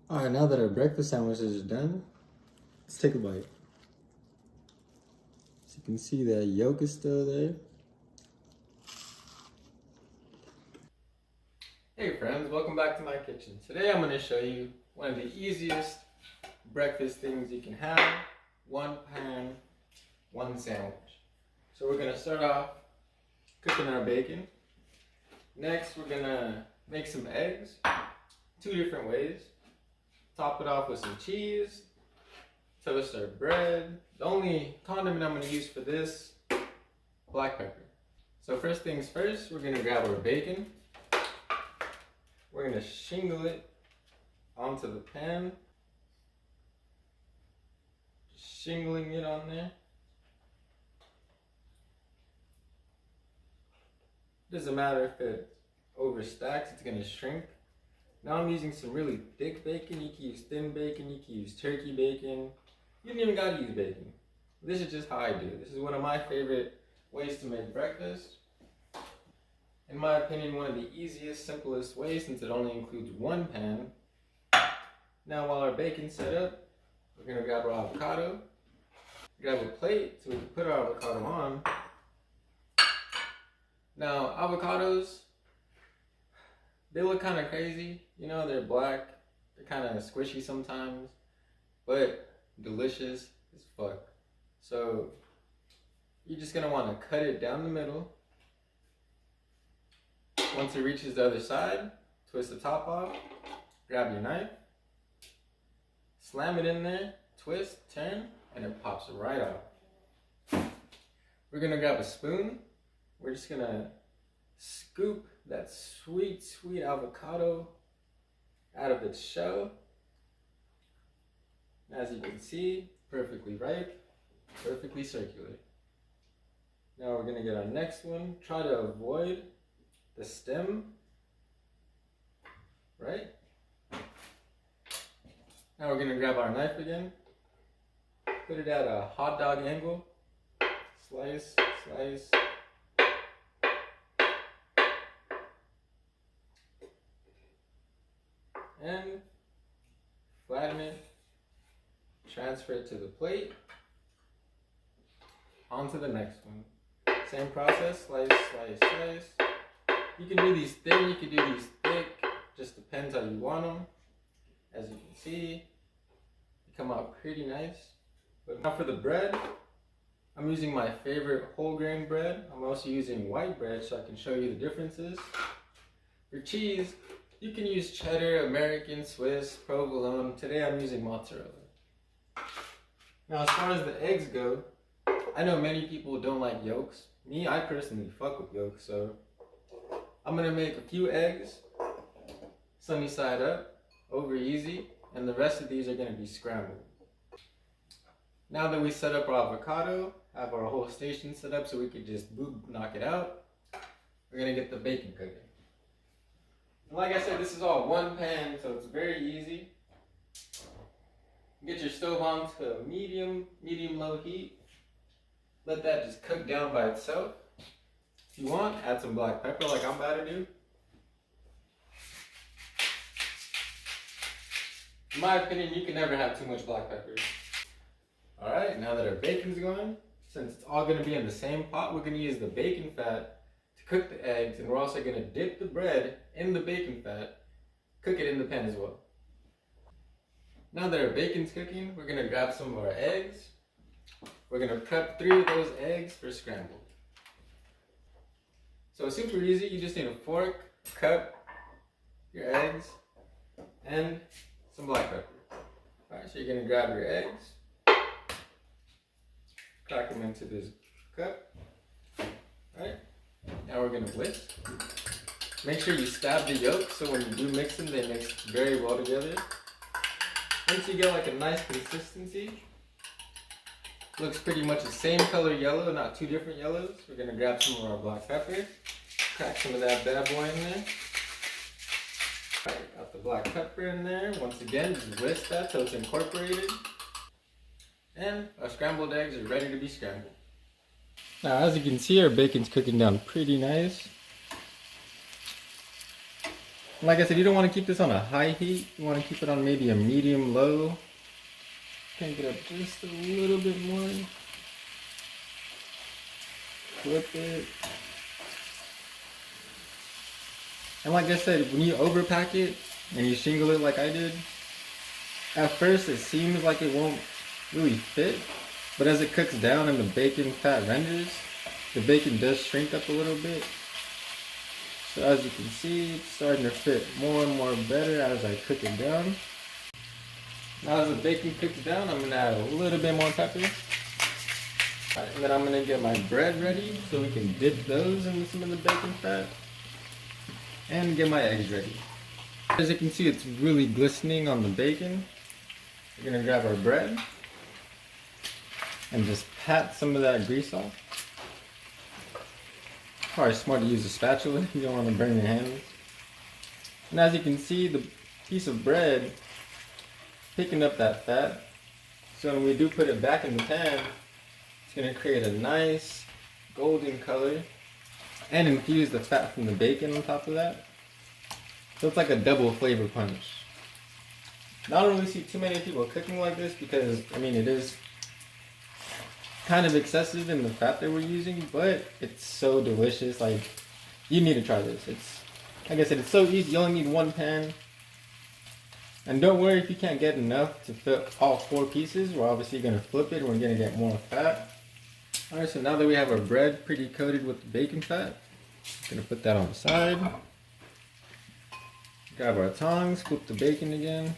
Alright, now that our breakfast sandwiches are done, let's take a bite. As you can see, that yolk is still there. Hey friends, welcome back to my kitchen. Today I'm going to show you one of the easiest breakfast things you can have. One pan, one sandwich. So we're going to start off cooking our bacon. Next we're going to make some eggs, two different ways. Top it off with some cheese, toast our bread. The only condiment I'm going to use for this, black pepper. So first things first, we're going to grab our bacon. We're going to shingle it onto the pan. Just shingling it on there. Doesn't matter if it overstacks, it's going to shrink. Now I'm using some really thick bacon. You can use thin bacon, you can use turkey bacon. You don't even gotta use bacon. This is just how I do it. This is one of my favorite ways to make breakfast. In my opinion, one of the easiest, simplest ways since it only includes one pan. Now while our bacon's set up, we're gonna grab our avocado. Grab a plate so we can put our avocado on. Now avocados, they look kind of crazy, you know, they're black, they're kind of squishy sometimes, but delicious as fuck. So you're just gonna want to cut it down the middle. Once it reaches the other side, twist the top off, grab your knife, slam it in there, twist, turn, and it pops right off. We're gonna grab a spoon. We're just gonna scoop that sweet, sweet avocado out of its shell. As you can see, perfectly ripe, perfectly circular. Now we're gonna get our next one. Try to avoid the stem, right? Now we're gonna grab our knife again, put it at a hot dog angle, slice, slice, and flatten it, transfer it to the plate, onto the next one. Same process, slice, slice, slice. You can do these thin, you can do these thick, just depends how you want them. As you can see, they come out pretty nice. But now for the bread, I'm using my favorite whole grain bread. I'm also using white bread so I can show you the differences. For cheese, you can use cheddar, American, Swiss, provolone. Today I'm using mozzarella. Now as far as the eggs go, I know many people don't like yolks. Me, I personally fuck with yolks, so I'm gonna make a few eggs, sunny side up, over easy, and the rest of these are gonna be scrambled. Now that we set up our avocado, have our whole station set up so we could just boop, knock it out, we're gonna get the bacon cooking. Like I said, this is all one pan, so it's very easy. Get your stove on to medium-low heat. Let that just cook down by itself. If you want, add some black pepper like I'm about to do. In my opinion, you can never have too much black pepper. Alright, now that our bacon's going, since it's all going to be in the same pot, we're going to use the bacon fat cook the eggs, and we're also going to dip the bread in the bacon fat, cook it in the pan as well. Now that our bacon's cooking, we're going to grab some of our eggs. We're going to prep 3 of those eggs for scrambled. So it's super easy. You just need a fork, cup, your eggs, and some black pepper. Alright, so you're going to grab your eggs, crack them into this cup. Alright. Now we're going to whisk. Make sure you stab the yolks so when you do mix them, they mix very well together. Once you get like a nice consistency, looks pretty much the same color yellow, not 2 different yellows. We're going to grab some of our black pepper, crack some of that bad boy in there. Alright, got the black pepper in there. Once again, just whisk that so it's incorporated. And our scrambled eggs are ready to be scrambled. Now, as you can see, our bacon's cooking down pretty nice. Like I said, you don't want to keep this on a high heat. You want to keep it on maybe a medium low. Crank it up just a little bit more. Flip it. And like I said, when you overpack it and you shingle it like I did, at first it seems like it won't really fit, but as it cooks down and the bacon fat renders, the bacon does shrink up a little bit. So as you can see, it's starting to fit more and more better as I cook it down. Now as the bacon cooks down, I'm gonna add a little bit more pepper. Right, and then I'm gonna get my bread ready so we can dip those into some of the bacon fat. And get my eggs ready. As you can see, it's really glistening on the bacon. We're gonna grab our bread and just pat some of that grease off. Probably smart to use a spatula, you don't want to burn your hands. And as you can see, the piece of bread picking up that fat. So when we do put it back in the pan, it's gonna create a nice golden color and infuse the fat from the bacon on top of that. So it's like a double flavor punch. I don't really see too many people cooking like this because, I mean, it is kind of excessive in the fat that we're using, but it's so delicious. Like, you need to try this. It's, like I said, it's so easy. You only need one pan. And don't worry if you can't get enough to fit all 4 pieces. We're obviously going to flip it and we're going to get more fat. Alright, so now that we have our bread pretty coated with the bacon fat, I'm going to put that on the side. Grab our tongs, flip the bacon again.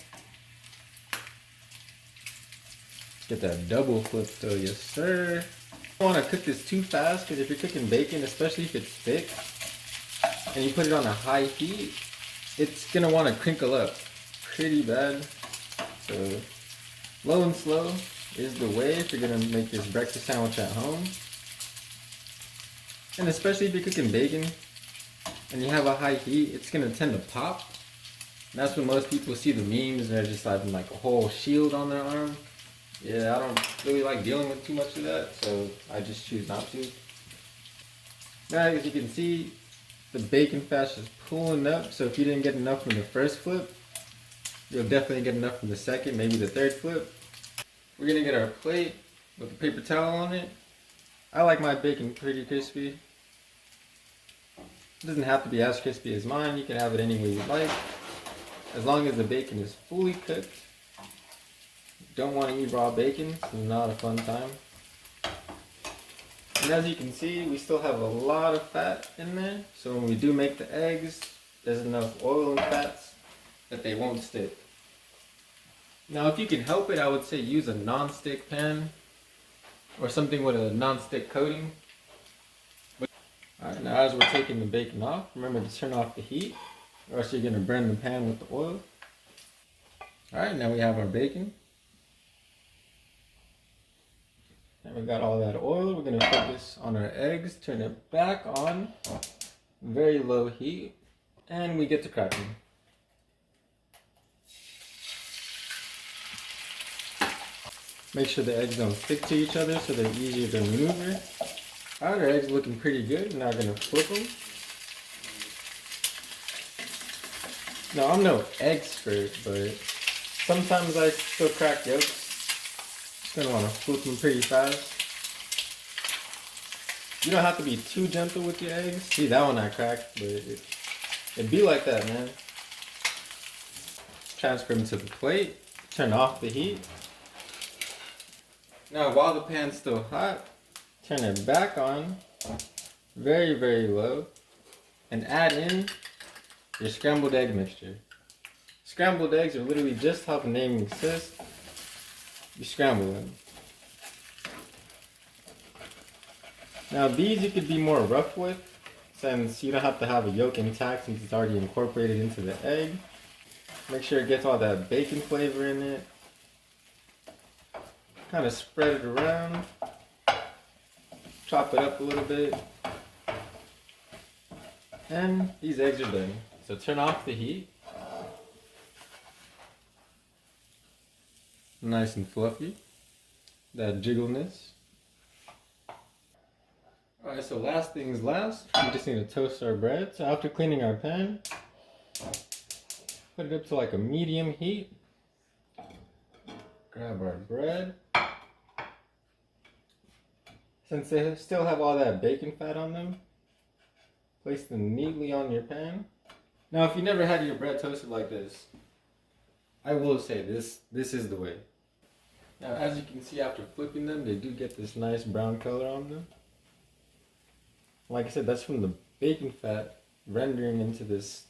Get that double flip though, yes sir. You don't want to cook this too fast because if you're cooking bacon, especially if it's thick, and you put it on a high heat, it's going to want to crinkle up pretty bad. So low and slow is the way if you're going to make this breakfast sandwich at home. And especially if you're cooking bacon and you have a high heat, it's going to tend to pop. And that's when most people see the memes and they're just having like a whole shield on their arm. Yeah, I don't really like dealing with too much of that, so I just choose not to. Now, as you can see, the bacon fat is pulling up, so if you didn't get enough from the first flip, you'll definitely get enough from the second, maybe the third flip. We're gonna get our plate with a paper towel on it. I like my bacon pretty crispy. It doesn't have to be as crispy as mine, you can have it any way you like. As long as the bacon is fully cooked. Don't want to eat raw bacon, it's not a fun time. And as you can see, we still have a lot of fat in there. So when we do make the eggs, there's enough oil and fats that they won't stick. Now if you can help it, I would say use a non-stick pan or something with a non-stick coating. Alright, now as we're taking the bacon off, remember to turn off the heat or else you're going to burn the pan with the oil. Alright, now we have our bacon. And we got all that oil. We're going to focus on our eggs, turn it back on, very low heat, and we get to cracking. Make sure the eggs don't stick to each other so they're easier to maneuver. Alright, our eggs are looking pretty good. Now we're going to flip them. Now I'm no expert, but sometimes I still crack yolks. Gonna want to flip them pretty fast. You don't have to be too gentle with your eggs. See, that one I cracked, but it'd be like that, man. Transfer them to the plate. Turn off the heat. Now, while the pan's still hot, turn it back on, very, very low, and add in your scrambled egg mixture. Scrambled eggs are literally just how the name says. You scramble them. Now these you could be more rough with, since you don't have to have a yolk intact since it's already incorporated into the egg. Make sure it gets all that bacon flavor in it. Kind of spread it around. Chop it up a little bit. And these eggs are done. So turn off the heat. Nice and fluffy. That jiggleness. Alright, so last things last, we just need to toast our bread. So after cleaning our pan, Put it up to like a medium heat. Grab our bread. Since they still have all that bacon fat on them, place them neatly on your pan. Now, if you never had your bread toasted like this, I will say this is the way. Now, as you can see after flipping them, they do get this nice brown color on them. Like I said, that's from the bacon fat rendering into this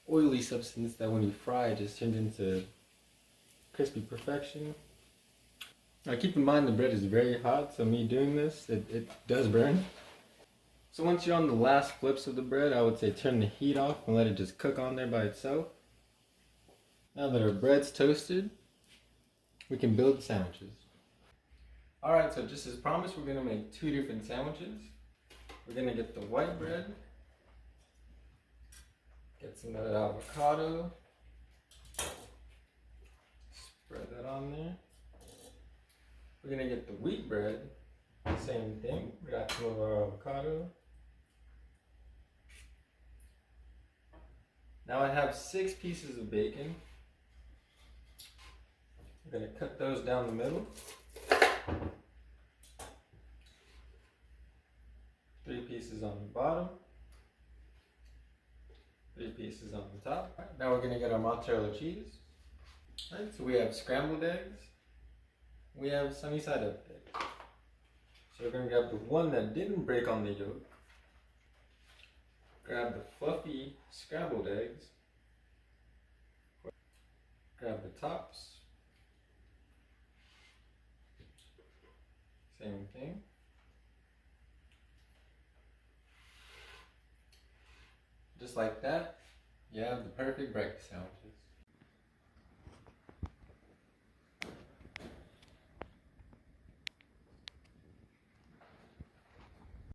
oily substance that when you fry it just turns into crispy perfection. Now keep in mind the bread is very hot, so me doing this, it does burn. So once you're on the last flips of the bread, I would say turn the heat off and let it just cook on there by itself. Now that our bread's toasted, we can build the sandwiches. Alright, so just as promised, we're going to make 2 different sandwiches. We're going to get the white bread, get some of that avocado, spread that on there. We're going to get the wheat bread, same thing. We got some of our avocado. Now I have 6 pieces of bacon. We're going to cut those down the middle. 3 pieces on the bottom. 3 pieces on the top. Right, now we're going to get our mozzarella cheese. Right, so we have scrambled eggs. We have sunny side up eggs. So we're going to grab the one that didn't break on the yolk. Grab the fluffy scrambled eggs. Grab the tops. Same thing. Just like that, you have the perfect breakfast sandwiches.